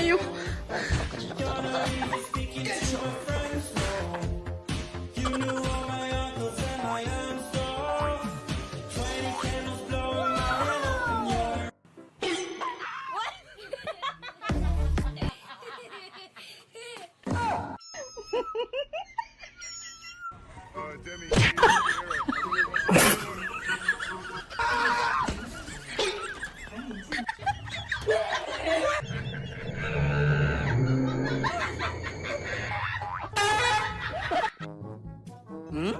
呦！嗯。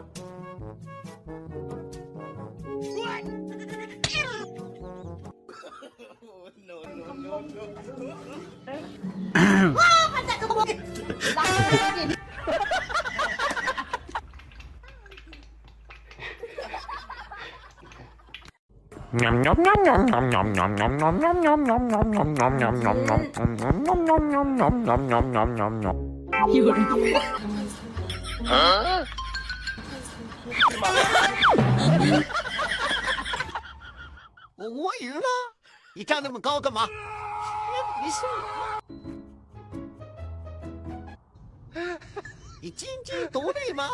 有人。我赢了，你站那么高干嘛？你是你金鸡独立吗？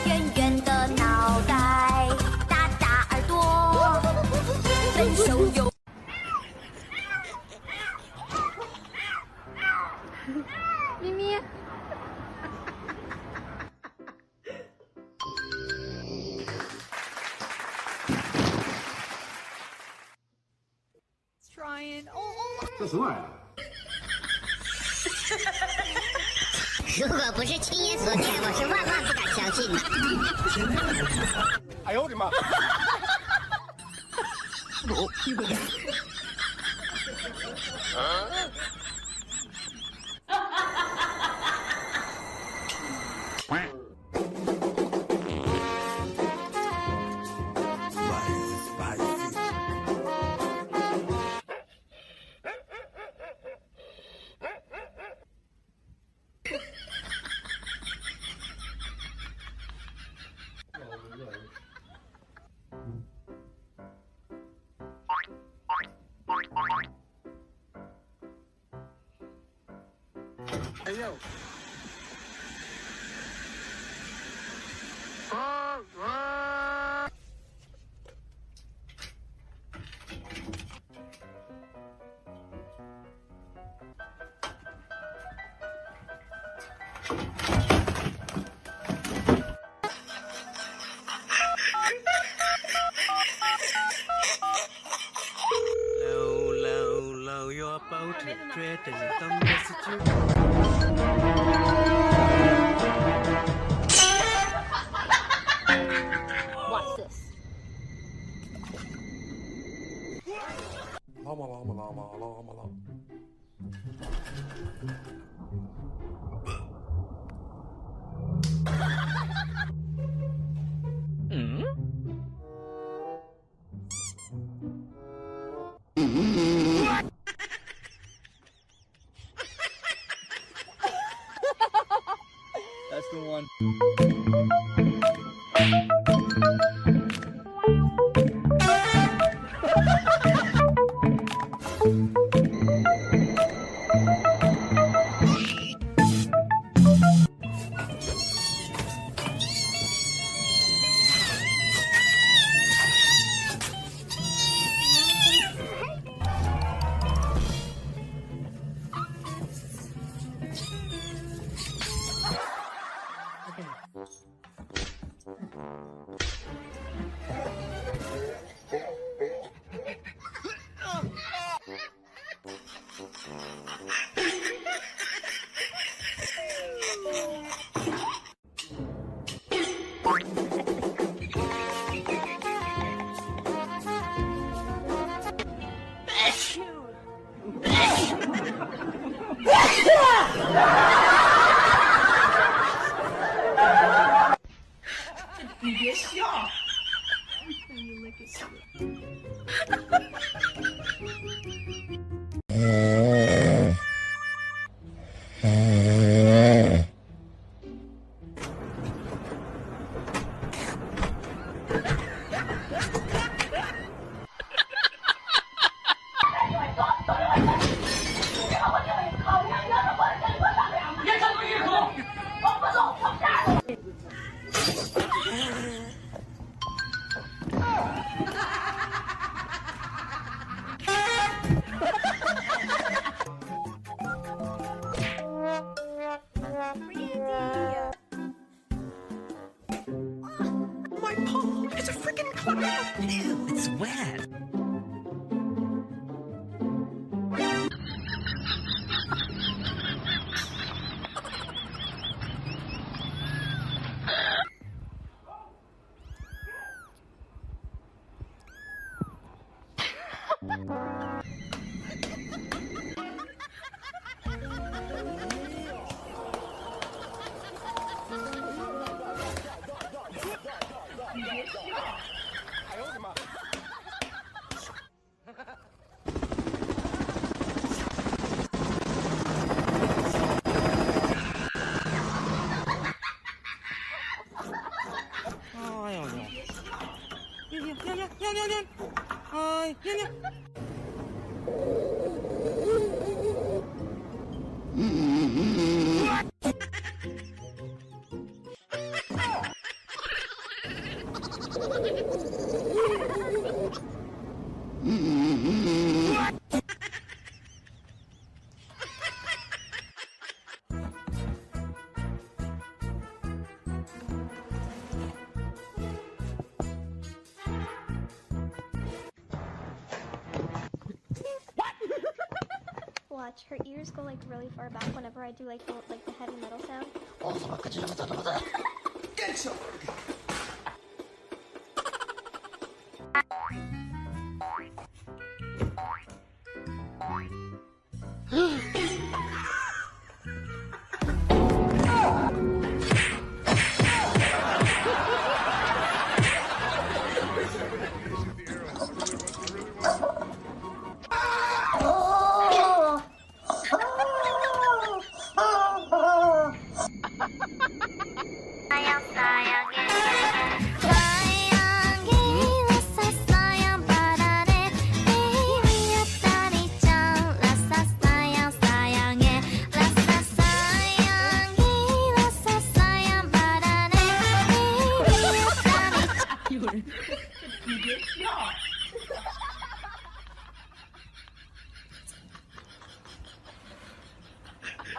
圆圆的脑袋，大大耳朵，笨手有。咪咪。Trying. 这什么玩意儿？如果不是亲眼所见，我是万万不敢相信的。哎呦我的妈！哎呦！Low your boat, treading on the street. What's this? 拉嘛拉嘛拉嘛拉嘛拉。嗯。That's the one. Watch, her ears go like really far back whenever I do like the heavy metal sound.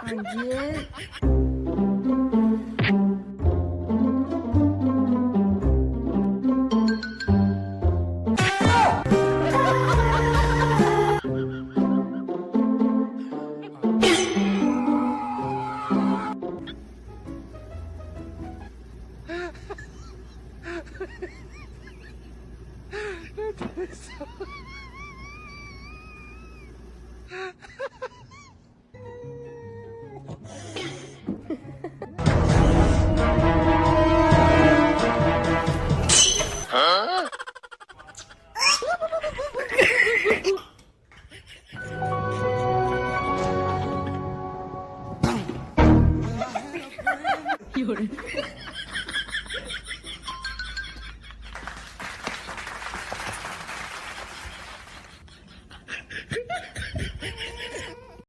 Anjir. Yun.